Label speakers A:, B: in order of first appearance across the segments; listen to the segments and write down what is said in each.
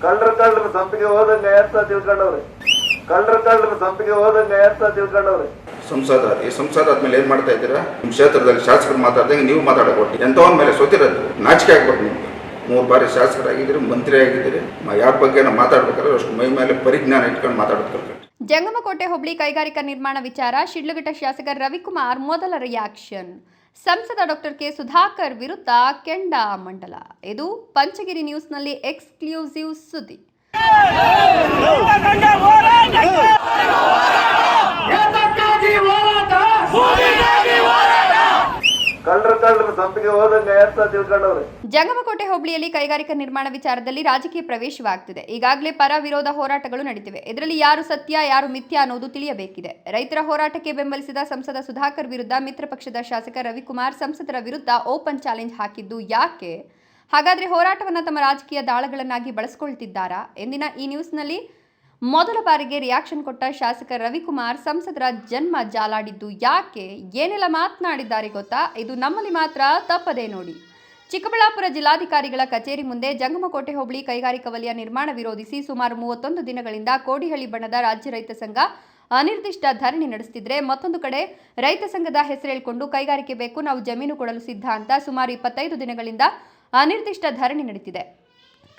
A: ಕಳ್ಳರ ಸಂಪಿಗೆ ಹೋದಂಗೆ ಅಂತ ತಿಳ್ಕೊಂಡವ್ರೆ. ಕಳ್ಳರ ಸಂಪಿಗೆ ಹೋದಂಗೆ ಅಂತ ತಿಳ್ಕೊಂಡವ್ರೆ.
B: ಸಂಸದ ಆದ್ಮೇಲೆ ಏನ್ ಮಾಡ್ತಾ ಇದ್ದೀರಾ? ನಿಮ್ಮ ಕ್ಷೇತ್ರದಲ್ಲಿ ಶಾಸಕರು ಮಾತಾಡ್ದಂಗೆ ನೀವು ಮಾತಾಡಕೊಟ್ಟು ಎಂತವನ ಮೇಲೆ ಸೋತಿರೋದು ನಾಚಿಕೆ ಆಗ್ಬೇಕು. ನಿಮ್ಗೆ 3 ಬಾರಿ ಶಾಸಕರಾಗಿದ್ದೀರಿ, ಮಂತ್ರಿ ಆಗಿದ್ದೀರಿ, ಯಾರ ಬಗ್ಗೆ ಮಾತಾಡ್ಬೇಕಾದ್ರೆ ಅಷ್ಟು ಮೈ ಮೇಲೆ ಪರಿಜ್ಞಾನ ಇಟ್ಕೊಂಡು ಮಾತಾಡೋದು.
C: ಜಂಗಮಕೋಟೆ ಹೋಬಳಿ ಕೈಗಾರಿಕಾ ನಿರ್ಮಾಣ ವಿಚಾರ ಶಿಡ್ಲಘಟ್ಟ ಶಾಸಕ ರವಿಕುಮಾರ್ ಮೊದಲ ರಿಯಾಕ್ಷನ್. ಸಂಸದ ಡಾಕ್ಟರ್ ಕೆ ಸುಧಾಕರ್ ವಿರುದ್ಧ ಕೆಂಡ ಮಂಡಲ. ಇದು ಪಂಚಗಿರಿ ನ್ಯೂಸ್ನಲ್ಲಿ ಎಕ್ಸ್ಕ್ಲೂಸಿವ್ ಸುದ್ದಿ.
A: ಕಳ್ಳರ ಸಂಪಿಗೆ ಹೋದಂಗೆ ಅಂತ ತಿಳ್ಕೊಂಡವ್ರೆ.
C: ಜಂಗಮಕೋಟೆ ಹೋಬಳಿಯಲ್ಲಿ ಕೈಗಾರಿಕಾ ನಿರ್ಮಾಣ ವಿಚಾರದಲ್ಲಿ ರಾಜಕೀಯ ಪ್ರವೇಶವಾಗ್ತಿದೆ. ಈಗಾಗಲೇ ಪರ ವಿರೋಧ ಹೋರಾಟಗಳು ನಡೀತಿವೆ. ಇದರಲ್ಲಿ ಯಾರು ಸತ್ಯ ಯಾರು ಮಿಥ್ಯ ಅನ್ನೋದು ತಿಳಿಯಬೇಕಿದೆ. ರೈತರ ಹೋರಾಟಕ್ಕೆ ಬೆಂಬಲಿಸಿದ ಸಂಸದ ಸುಧಾಕರ್ ವಿರುದ್ಧ ಮಿತ್ರ ಪಕ್ಷದ ಶಾಸಕ ರವಿಕುಮಾರ್ ಸಂಸದರ ವಿರುದ್ಧ ಓಪನ್ ಚಾಲೆಂಜ್ ಹಾಕಿದ್ದು ಯಾಕೆ? ಹಾಗಾದ್ರೆ ಹೋರಾಟವನ್ನು ತಮ್ಮ ರಾಜಕೀಯ ದಾಳಗಳನ್ನಾಗಿ ಬಳಸಿಕೊಳ್ತಿದ್ದಾರಾ? ಎಂದಿನ ಈ ನ್ಯೂಸ್ನಲ್ಲಿ ಮೊದಲ ಬಾರಿಗೆ ರಿಯಾಕ್ಷನ್ ಕೊಟ್ಟ ಶಾಸಕ ರವಿಕುಮಾರ್ ಸಂಸದರ ಜನ್ಮ ಜಾಲಾಡಿದ್ದು ಯಾಕೆ? ಏನೆಲ್ಲ ಮಾತನಾಡಿದ್ದಾರೆ ಗೊತ್ತಾ? ಇದು ನಮ್ಮಲ್ಲಿ ಮಾತ್ರ, ತಪ್ಪದೇ ನೋಡಿ. ಚಿಕ್ಕಬಳ್ಳಾಪುರ ಜಿಲ್ಲಾಧಿಕಾರಿಗಳ ಕಚೇರಿ ಮುಂದೆ ಜಂಗಮಕೋಟೆ ಹೋಬಳಿ ಕೈಗಾರಿಕಾ ವಲಯ ನಿರ್ಮಾಣ ವಿರೋಧಿಸಿ ಸುಮಾರು 31 ದಿನಗಳಿಂದ ಕೋಡಿಹಳ್ಳಿ ಬಣದ ರಾಜ್ಯ ರೈತ ಸಂಘ ಅನಿರ್ದಿಷ್ಟ ಧರಣಿ ನಡೆಸುತ್ತಿದ್ರೆ, ಮತ್ತೊಂದು ಕಡೆ ರೈತ ಸಂಘದ ಹೆಸರು ಹೇಳಿಕೊಂಡು ಕೈಗಾರಿಕೆ ಬೇಕು, ನಾವು ಜಮೀನು ಕೊಡಲು ಸಿದ್ಧ ಅಂತ ಸುಮಾರು 25 ದಿನಗಳಿಂದ ಅನಿರ್ದಿಷ್ಟ ಧರಣಿ ನಡೆಯುತ್ತಿದೆ.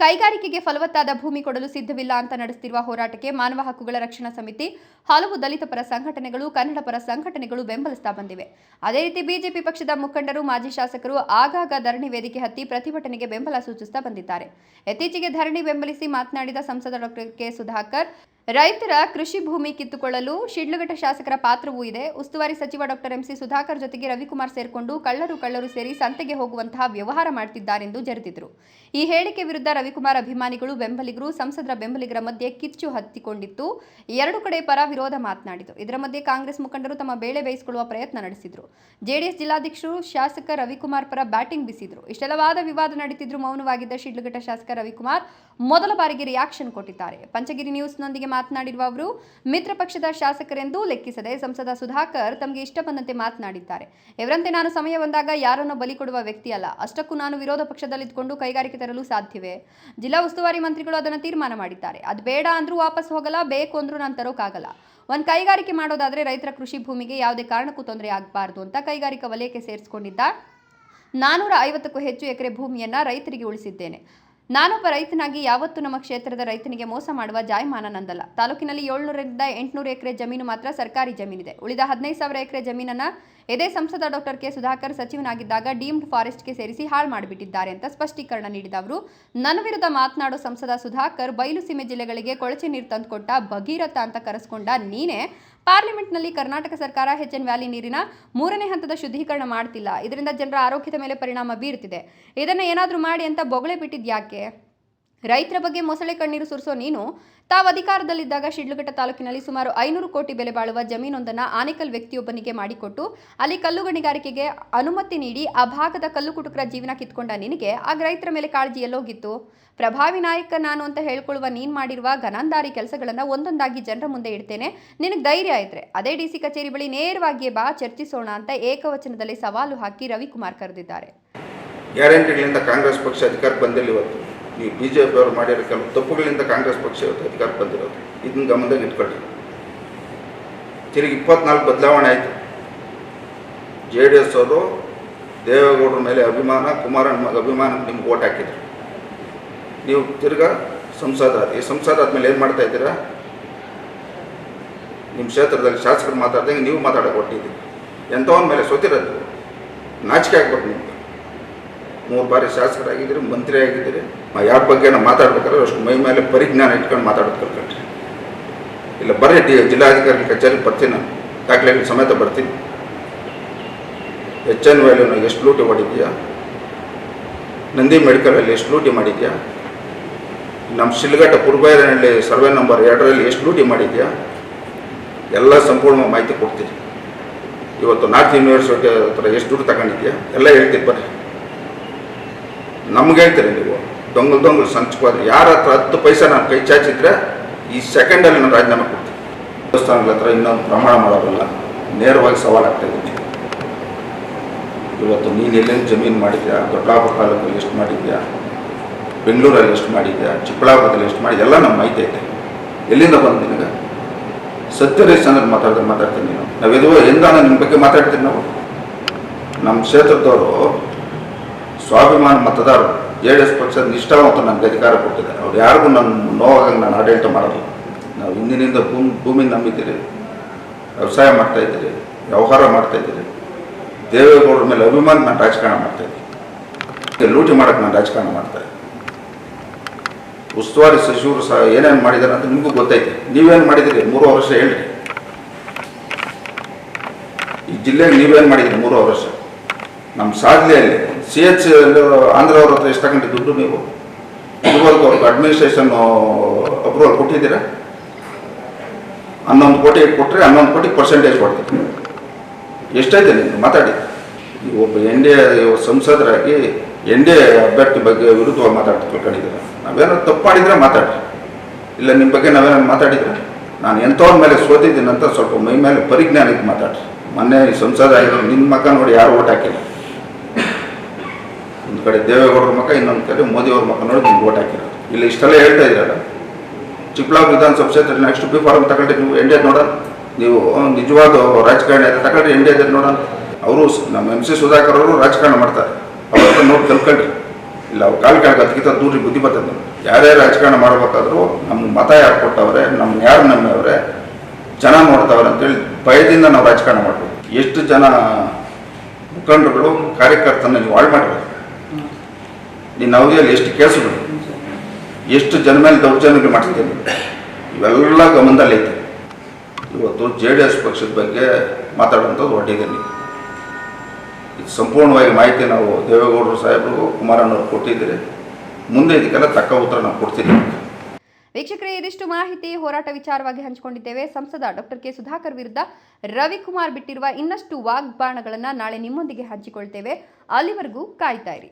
C: ಕೈಗಾರಿಕೆಗೆ ಫಲವತ್ತಾದ ಭೂಮಿ ಕೊಡಲು ಸಿದ್ಧವಿಲ್ಲ ಅಂತ ನಡೆಸುತ್ತಿರುವ ಹೋರಾಟಕ್ಕೆ ಮಾನವ ಹಕ್ಕುಗಳ ರಕ್ಷಣಾ ಸಮಿತಿ, ಹಲವು ದಲಿತ ಪರ ಸಂಘಟನೆಗಳು, ಕನ್ನಡ ಪರ ಸಂಘಟನೆಗಳು ಬೆಂಬಲಿಸ್ತಾ ಬಂದಿವೆ. ಅದೇ ರೀತಿ ಬಿಜೆಪಿ ಪಕ್ಷದ ಮುಖಂಡರು, ಮಾಜಿ ಶಾಸಕರು ಆಗಾಗ ಧರಣಿ ವೇದಿಕೆ ಹತ್ತಿ ಪ್ರತಿಭಟನೆಗೆ ಬೆಂಬಲ ಸೂಚಿಸುತ್ತಾ ಬಂದಿದ್ದಾರೆ. ಇತ್ತೀಚೆಗೆ ಧರಣಿ ಬೆಂಬಲಿಸಿ ಮಾತನಾಡಿದ ಸಂಸದ ಡಾಕ್ಟರ್ ಕೆ ಸುಧಾಕರ್, ರೈತರ ಕೃಷಿ ಭೂಮಿ ಕಿತ್ತುಕೊಳ್ಳಲು ಶಿಡ್ಲಘಟ್ಟ ಶಾಸಕರ ಪಾತ್ರವೂ ಇದೆ. ಉಸ್ತುವಾರಿ ಸಚಿವ ಡಾಕ್ಟರ್ ಎಂಸಿ ಸುಧಾಕರ್ ಜೊತೆಗೆ ರವಿಕುಮಾರ್ ಸೇರಿಕೊಂಡು ಕಳ್ಳರು ಸೇರಿ ಸಂತೆಗೆ ಹೋಗುವಂತಹ ವ್ಯವಹಾರ ಮಾಡುತ್ತಿದ್ದಾರೆಂದು ಜರಿದಿದ್ರು. ಈ ಹೇಳಿಕೆ ವಿರುದ್ಧ ರವಿಕುಮಾರ್ ಅಭಿಮಾನಿಗಳು, ಬೆಂಬಲಿಗರು, ಸಂಸದರ ಬೆಂಬಲಿಗರ ಮಧ್ಯೆ ಕಿಚ್ಚು ಹತ್ತಿಕೊಂಡಿತ್ತು. ಎರಡು ಕಡೆ ಪರ ವಿರೋಧ ಮಾತನಾಡಿತು. ಇದರ ಮಧ್ಯೆ ಕಾಂಗ್ರೆಸ್ ಮುಖಂಡರು ತಮ್ಮ ಬೇಳೆ ಬೇಯಿಸಿಕೊಳ್ಳುವ ಪ್ರಯತ್ನ ನಡೆಸಿದ್ರು. ಜೆಡಿಎಸ್ ಜಿಲ್ಲಾಧ್ಯಕ್ಷರು ಶಾಸಕ ರವಿಕುಮಾರ್ ಪರ ಬ್ಯಾಟಿಂಗ್ ಬೀಸಿದ್ರು. ಇಷ್ಟೆಲ್ಲ ವಾದ ವಿವಾದ ನಡೀತಿದ್ರು ಮೌನವಾಗಿದ್ದ ಶಿಡ್ಲಘಟ್ಟ ಶಾಸಕ ರವಿಕುಮಾರ್ ಮೊದಲ ಬಾರಿಗೆ ರಿಯಾಕ್ಷನ್ ಕೊಟ್ಟಿದ್ದಾರೆ. ಪಂಚಗಿರಿ ನ್ಯೂಸ್ನೊಂದಿಗೆ ಮಾತನಾಡಿರುವ ಅವರು, ಮಿತ್ರ ಪಕ್ಷದ ಶಾಸಕರೆಂದೂ ಲೆಕ್ಕಿಸದೆ ಸಂಸದ ಸುಧಾಕರ್ ತಮಗೆ ಇಷ್ಟ ಬಂದಂತೆ ಮಾತನಾಡಿದ್ದಾರೆ. ಇವರಂತೆ ನಾನು ಸಮಯ ಬಂದಾಗ ಯಾರನ್ನೋ ಬಲಿ ಕೊಡುವ ವ್ಯಕ್ತಿ ಅಲ್ಲ. ಅಷ್ಟಕ್ಕೂ ನಾನು ವಿರೋಧ ಪಕ್ಷದಲ್ಲಿದ್ದುಕೊಂಡು ಕೈಗಾರಿಕೆ ತರಲು ಸಾಧ್ಯವೇ? ಜಿಲ್ಲಾ ಉಸ್ತುವಾರಿ ಮಂತ್ರಿಗಳು ಅದನ್ನು ತೀರ್ಮಾನ ಮಾಡಿದ್ದಾರೆ. ಅದು ಬೇಡ ಅಂದ್ರೂ ವಾಪಸ್ ಹೋಗಲ್ಲ, ಬೇಕು ಅಂದ್ರೂ ನಾನು ತರೋಕ್ಕಾಗಲ್ಲ. ಒಂದು ಕೈಗಾರಿಕೆ ಮಾಡೋದಾದ್ರೆ ರೈತರ ಕೃಷಿ ಭೂಮಿಗೆ ಯಾವುದೇ ಕಾರಣಕ್ಕೂ ತೊಂದರೆ ಆಗಬಾರ್ದು ಅಂತ ಕೈಗಾರಿಕಾ ವಲಯಕ್ಕೆ ಸೇರಿಸಿಕೊಂಡಿದ್ದ 450ಕ್ಕೂ ಹೆಚ್ಚು ಎಕರೆ ಭೂಮಿಯನ್ನ ರೈತರಿಗೆ ಉಳಿಸಿದ್ದೇನೆ. ನಾನೊಬ್ಬ ರೈತನಾಗಿ ಯಾವತ್ತೂ ನಮ್ಮ ಕ್ಷೇತ್ರದ ರೈತನಿಗೆ ಮೋಸ ಮಾಡುವ ಜಾಯಮಾನ ನಂದಲ್ಲ. ತಾಲೂಕಿನಲ್ಲಿ 700ರಿಂದ 800 ಎಕರೆ ಜಮೀನು ಮಾತ್ರ ಸರ್ಕಾರಿ ಜಮೀನಿದೆ. ಉಳಿದ 15,000 ಎಕರೆ ಜಮೀನನ್ನ ಇದೇ ಸಂಸದ ಡಾಕ್ಟರ್ ಕೆ ಸುಧಾಕರ್ ಸಚಿವನಾಗಿದ್ದಾಗ ಡೀಮ್ಡ್ ಫಾರೆಸ್ಟ್ಗೆ ಸೇರಿಸಿ ಹಾಳು ಮಾಡಿಬಿಟ್ಟಿದ್ದಾರೆ ಅಂತ ಸ್ಪಷ್ಟೀಕರಣ ನೀಡಿದ ಅವರು, ನನ್ನ ವಿರುದ್ಧ ಮಾತನಾಡೋ ಸಂಸದ ಸುಧಾಕರ್ ಬಯಲು ಸೀಮೆ ಜಿಲ್ಲೆಗಳಿಗೆ ಕೊಳಚೆ ನೀರು ತಂದುಕೊಟ್ಟ ಭಗೀರಥ ಅಂತ ಕರೆಸ್ಕೊಂಡ ನೀನೇ ಪಾರ್ಲಿಮೆಂಟ್ನಲ್ಲಿ ಕರ್ನಾಟಕ ಸರ್ಕಾರ HN ವ್ಯಾಲಿ ನೀರಿನ 3ನೇ ಹಂತದ ಶುದ್ಧೀಕರಣ ಮಾಡ್ತಿಲ್ಲ, ಇದರಿಂದ ಜನರ ಆರೋಗ್ಯದ ಮೇಲೆ ಪರಿಣಾಮ ಬೀರುತ್ತಿದೆ, ಇದನ್ನು ಏನಾದರೂ ಮಾಡಿ ಅಂತ ಬೊಗಳೆ ಬಿಟ್ಟಿದ್ಯಾಕೆ? ರೈತರ ಬಗ್ಗೆ ಮೊಸಳೆ ಕಣ್ಣೀರು ಸುರಿಸೋ ನೀನು ತಾವು ಅಧಿಕಾರದಲ್ಲಿದ್ದಾಗ ಶಿಡ್ಲಘಟ್ಟ ತಾಲೂಕಿನಲ್ಲಿ ಸುಮಾರು 500 ಕೋಟಿ ಬೆಲೆ ಬಾಳುವ ಜಮೀನೊಂದನ್ನು ಆನೇಕಲ್ ವ್ಯಕ್ತಿಯೊಬ್ಬನಿಗೆ ಮಾಡಿಕೊಟ್ಟು ಅಲ್ಲಿ ಕಲ್ಲು ಗಣಿಗಾರಿಕೆಗೆ ಅನುಮತಿ ನೀಡಿ ಆ ಭಾಗದ ಕಲ್ಲು ಕುಟುಕರ ಜೀವನ ಕಿತ್ಕೊಂಡ ನಿನಗೆ ಆಗ ರೈತರ ಮೇಲೆ ಕಾಳಜಿ ಎಲ್ಲೋಗಿತ್ತು? ಪ್ರಭಾವಿ ನಾಯಕ ನಾನು ಅಂತ ಹೇಳ್ಕೊಳ್ಳುವ ನೀನು ಮಾಡಿರುವ ಗನಾಂಧಾರಿ ಕೆಲಸಗಳನ್ನು ಒಂದೊಂದಾಗಿ ಜನರ ಮುಂದೆ ಇಡ್ತೇನೆ. ನಿನಗೆ ಧೈರ್ಯ ಇದ್ರೆ ಅದೇ DC ಕಚೇರಿ ಬಳಿ ನೇರವಾಗಿಯೇ ಬಾ, ಚರ್ಚಿಸೋಣ ಅಂತ ಏಕವಚನದಲ್ಲಿ ಸವಾಲು ಹಾಕಿ ರವಿಕುಮಾರ್ ಕರೆದಿದ್ದಾರೆ.
B: ಗ್ಯಾರಂಟಿಗಳಿಂದ ಕಾಂಗ್ರೆಸ್ ಪಕ್ಷ ಅಧಿಕಾರಕ್ಕೆ ಬಂದಿಲ್ಲ. ಇವತ್ತು ನೀವು BJP ಅವರು ಮಾಡಿರೋ ಕೆಲವು ತಪ್ಪುಗಳಿಂದ ಕಾಂಗ್ರೆಸ್ ಪಕ್ಷ ಇವತ್ತು ಅಧಿಕಾರಕ್ಕೆ ಬಂದಿರೋದು, ಇದನ್ನ ಗಮನದಾಗ ಇಟ್ಕೊಳ್ರಿ. ತಿರುಗಿ 24 ಬದಲಾವಣೆ ಆಯಿತು. JDS ಅವರು ದೇವೇಗೌಡರ ಮೇಲೆ ಅಭಿಮಾನ, ಕುಮಾರಣ್ಣ ಅಭಿಮಾನ ನಿಮ್ಗೆ ಓಟ್ ಹಾಕಿದ್ರು. ನೀವು ತಿರ್ಗಾ ಸಂಸದ ಆದಮೇಲೆ ಏನು ಮಾಡ್ತಾ ಇದ್ದೀರಾ? ನಿಮ್ಮ ಕ್ಷೇತ್ರದಲ್ಲಿ ಶಾಸಕರು ಮಾತಾಡ್ದಂಗೆ ನೀವು ಮಾತಾಡಕೊಟ್ಟಿದ್ದೀರಿ. ಎಂಥವನ ಮೇಲೆ ಸೋತಿರೋದು ನಾಚಿಕೆ ಆಗ್ಬೇಕು. ನಿಮ್ಗೆ 3 ಬಾರಿ ಶಾಸಕರಾಗಿದ್ದೀರಿ, ಮಂತ್ರಿ ಆಗಿದ್ದೀರಿ, ಯಾರ ಬಗ್ಗೆ ಮಾತಾಡ್ಬೇಕಾದ್ರೆ ಅಷ್ಟು ಮೈ ಮೇಲೆ ಪರಿಜ್ಞಾನ ಇಟ್ಕೊಂಡು ಮಾತಾಡೋದು ಕಲ್ಕೊಂಡ್ರಿ. ಇಲ್ಲ ಬರ್ರಿ ಜಿಲ್ಲಾಧಿಕಾರಿ ಕಚೇರಿಗೆ ಬರ್ತೀನಿ, ನಾನು ದಾಖಲೆಗಳು ಸಮೇತ ಬರ್ತೀನಿ. HN ವ್ಯಾಲ್ಯೂನಾಗ ಎಷ್ಟು ಲೂಟಿ ಮಾಡಿದ್ಯಾ? ನಂದಿ ಮೆಡಿಕಲಲ್ಲಿ ಎಷ್ಟು ಲೂಟಿ ಮಾಡಿದ್ಯಾ? ನಮ್ಮ ಶಿಲ್ಘಟ್ಟ ಪುರ್ಬೈರನಹಳ್ಳಿ ಸರ್ವೆ ನಂಬರ್ 2ರಲ್ಲಿ ಎಷ್ಟು ಲೂಟಿ ಮಾಡಿದ್ಯಾ? ಎಲ್ಲ ಸಂಪೂರ್ಣ ಮಾಹಿತಿ ಕೊಡ್ತೀನಿ. ಇವತ್ತು ನಾರ್ತ್ ಯೂನಿವರ್ಸಿಟಿ ಹತ್ರ ಎಷ್ಟು ದುಡ್ಡು ತಗೊಂಡಿದ್ಯಾ ಎಲ್ಲ ಹೇಳ್ತೀನಿ. ಬರ್ರಿ, ನಮ್ಗೆ ಹೇಳ್ತೀರಿ ನೀವು ದೊಂಗಲು ಸಂಚವಾದ್ರೆ ಯಾರ ಹತ್ರ 10 ಪೈಸೆ ನಾನು ಕೈ ಚಾಚಿದ್ರೆ ಈ ಸೆಕೆಂಡಲ್ಲಿ ನಾನು ರಾಜೀನಾಮೆ ಕೊಡ್ತೀನಿ. ದೇವಸ್ಥಾನಗಳ ಹತ್ರ ಇನ್ನೊಂದು ಪ್ರಮಾಣ ಮಾಡೋದಿಲ್ಲ, ನೇರವಾಗಿ ಸವಾಲಾಗ್ತಾ ಇದ್ದೀನಿ. ಇವತ್ತು ನೀನು ಎಲ್ಲೇನು ಜಮೀನು ಮಾಡಿದ್ಯಾ? ದೊಡ್ಡಾಪುರ ತಾಲೂಕಲ್ಲಿ ಎಷ್ಟು ಮಾಡಿದ್ಯಾ? ಬೆಂಗಳೂರಲ್ಲಿ ಎಷ್ಟು ಮಾಡಿದ್ಯಾ, ಚಿಕ್ಕಬಳ್ಳಾಪುರದಲ್ಲಿ ಎಷ್ಟು ಮಾಡಿದ್ಯಾ ಎಲ್ಲ ನಮ್ಮ ಮಾಹಿತಿ ಐತೆ. ಎಲ್ಲಿಂದ ಬಂದು ನಿನಗೆ ಸತ್ಯ ರೀಸನಲ್ಲಿ ಮಾತಾಡ್ತೀನಿ ನೀನು. ನಾವೆದು ಎಂದಾನ ನಿಮ್ಮ ಬಗ್ಗೆ ಮಾತಾಡ್ತೀನಿ ನಾವು. ನಮ್ಮ ಕ್ಷೇತ್ರದವರು ಸ್ವಾಭಿಮಾನ ಮತದಾರರು, JDS ಪಕ್ಷದ ನಿಷ್ಠಾವಂತ ನನಗೆ ಅಧಿಕಾರ ಕೊಟ್ಟಿದ್ದಾರೆ. ಅವ್ರು ಯಾರಿಗೂ ನನ್ನ ನೋವಾಗಿ ನಾನು ಆಡಳಿತ ಮಾಡೋದು. ನಾವು ಹಿಂದಿನಿಂದ ಭೂಮಿ ನಂಬಿದ್ದೀರಿ, ವ್ಯವಸಾಯ ಮಾಡ್ತಾಯಿದ್ದೀರಿ, ವ್ಯವಹಾರ ಮಾಡ್ತಾಯಿದ್ದೀರಿ. ದೇವೇಗೌಡರ ಮೇಲೆ ಅಭಿಮಾನ ನಾನು ರಾಜಕಾರಣ ಮಾಡ್ತಾಯಿದ್ದೀನಿ. ಲೂಟಿ ಮಾಡೋಕ್ಕೆ ನಾನು ರಾಜಕಾರಣ ಮಾಡ್ತಾಯಿದ್ದೆ. ಉಸ್ತುವಾರಿ ಸಚಿವರು ಸಹ ಏನೇನು ಮಾಡಿದ್ದಾರೆ ಅಂತ ನಿಮಗೂ ಗೊತ್ತೈತೆ. ನೀವೇನು ಮಾಡಿದ್ದೀರಿ 3 ವರ್ಷ ಹೇಳ್ರಿ. ಈ ಜಿಲ್ಲೆಗೆ ನೀವೇನು ಮಾಡಿದ್ದೀರಿ 3 ವರ್ಷ? ನಮ್ಮ ಸಾಧನೆಯಲ್ಲಿ CH ಆಂಧ್ರವ್ರ ಹತ್ರ ಎಷ್ಟು ತಗೊಂಡು ದುಡ್ಡು ನೀವು ಇದುವರೆಗೂ ಅವ್ರಿಗೆ ಅಡ್ಮಿನಿಸ್ಟ್ರೇಷನ್ ಅಪ್ರೂವಲ್ ಕೊಟ್ಟಿದ್ದೀರಾ? 11 ಕೋಟಿ ಕೊಟ್ಟರೆ 11 ಕೋಟಿ ಪರ್ಸೆಂಟೇಜ್ ಕೊಡ್ತೀರಿ. ಎಷ್ಟೈತೆ ನಿಮ್ಗೆ ಮಾತಾಡಿ. ನೀವು ಒಬ್ಬ NDA ಸಂಸದರಾಗಿ NDA ಅಭ್ಯರ್ಥಿ ಬಗ್ಗೆ ವಿರುದ್ಧವಾಗಿ ಮಾತಾಡ್ತಿದ್ದೀರ. ನಾವೇನೋ ತಪ್ಪು ಮಾಡಿದರೆ ಮಾತಾಡ್ರಿ, ಇಲ್ಲ ನಿಮ್ಮ ಬಗ್ಗೆ ನಾವೇನೋ ಮಾತಾಡಿದ್ರೆ ನಾನು ಎಂಥವ್ರ ಮೇಲೆ ಸೋತಿದ್ದೀನಿ ಅಂತ ಸ್ವಲ್ಪ ಮೈ ಮೇಲೆ ಪರಿಜ್ಞಾನ ಇದ್ದು ಮಾತಾಡ್ರಿ. ಮೊನ್ನೆ ಸಂಸದ ಆಗಿರೋ ನಿಮ್ಮ ಮಕ್ಕ ನೋಡಿ ಯಾರು ಓಟ್ ಹಾಕಿಲ್ಲ. ಒಂದು ಕಡೆ ದೇವೇಗೌಡರ ಮಕ್ಕ, ಇನ್ನೊಂದು ಕಡೆ ಮೋದಿಯವ್ರ ಮಕ್ಕ ನೋಡಿ ನಿಮ್ಗೆ ಓಟ್ ಹಾಕಿರೋದು. ಇಲ್ಲ ಇಷ್ಟೆಲ್ಲ ಹೇಳ್ತಾ ಇದ್ದೀರಲ್ಲ. ಚಿಕ್ಕಬಳ್ಳಾಪುರ ವಿಧಾನಸಭಾ ಕ್ಷೇತ್ರ ನೆಕ್ಸ್ಟ್ B.Farm ತಗೊಂಡ್ರೆ ನೀವು NDA ನೋಡೋಣ. ನೀವು ನಿಜವಾದ ರಾಜಕಾರಣ ತಗೊಂಡ್ರೆ NDA ನೋಡೋಣ. ಅವರು ನಮ್ಮ MC ಸುಧಾಕರ್ ಅವರು ರಾಜಕಾರಣ ಮಾಡ್ತಾರೆ. ಅವ್ರ ಹತ್ರ ನೋಡಿ ಕಲ್ತ್ಕೊಳ್ರಿ. ಇಲ್ಲ ಅವ್ರು ಕಾಲು ಕೆಳಗೆ ಅದಕ್ಕಿಂತ ದೂರಿ ಬುದ್ಧಿ ಬರ್ತದೆ. ಯಾರೇ ರಾಜಕಾರಣ ಮಾಡಬೇಕಾದ್ರೂ ನಮ್ಗೆ ಮತ ಯಾರು ಕೊಟ್ಟವ್ರೆ, ನಮ್ಗೆ ಯಾರು ನಂಬವ್ರೆ, ಜನ ನೋಡ್ತಾವ್ರೆ ಅಂತೇಳಿ ಭಯದಿಂದ ನಾವು ರಾಜಕಾರಣ ಮಾಡಬೇಕು. ಎಷ್ಟು ಜನ ಮುಖಂಡರುಗಳು ಕಾರ್ಯಕರ್ತನ ನೀವು ಹಾಳು ಮಾಡಬೇಕು. ನಿನ್ನ ಅವಧಿಯಲ್ಲಿ ಎಷ್ಟು ಕೇಸುಗಳು, ಎಷ್ಟು ಜನ ಮೇಲೆ ದೌರ್ಜನ್ಯಗಳು ಮಾಡ್ತಿದ್ದೇನೆ, ಇವೆಲ್ಲ ಗಮನದಲ್ಲೈತೆ. ಇವತ್ತು JDS ಪಕ್ಷದ ಬಗ್ಗೆ ಮಾತಾಡುವಂಥದ್ದು ಹೊರಟಿದ್ದೀನಿ. ಇದು ಸಂಪೂರ್ಣವಾಗಿ ಮಾಹಿತಿ ನಾವು ದೇವೇಗೌಡರು ಸಾಹೇಬರಿಗೂ ಕುಮಾರಣ್ಣವ್ರು ಕೊಟ್ಟಿದ್ದೀರಿ. ಮುಂದೆ ಇದಕ್ಕೆಲ್ಲ ತಕ್ಕ ಉತ್ತರ ನಾವು ಕೊಡ್ತೀವಿ.
C: ವೀಕ್ಷಕರೇ, ಇದಿಷ್ಟು ಮಾಹಿತಿ ಹೋರಾಟ ವಿಚಾರವಾಗಿ ಹಂಚಿಕೊಂಡಿದ್ದೇವೆ. ಸಂಸದ ಡಾಕ್ಟರ್ ಕೆ ಸುಧಾಕರ್ ವಿರುದ್ಧ ರವಿಕುಮಾರ್ ಬಿಟ್ಟಿರುವ ಇನ್ನಷ್ಟು ವಾಗ್ಬಾಣಗಳನ್ನು ನಾಳೆ ನಿಮ್ಮೊಂದಿಗೆ ಹಂಚಿಕೊಳ್ತೇವೆ. ಅಲ್ಲಿವರೆಗೂ ಕಾಯ್ತಾ ಇರಿ.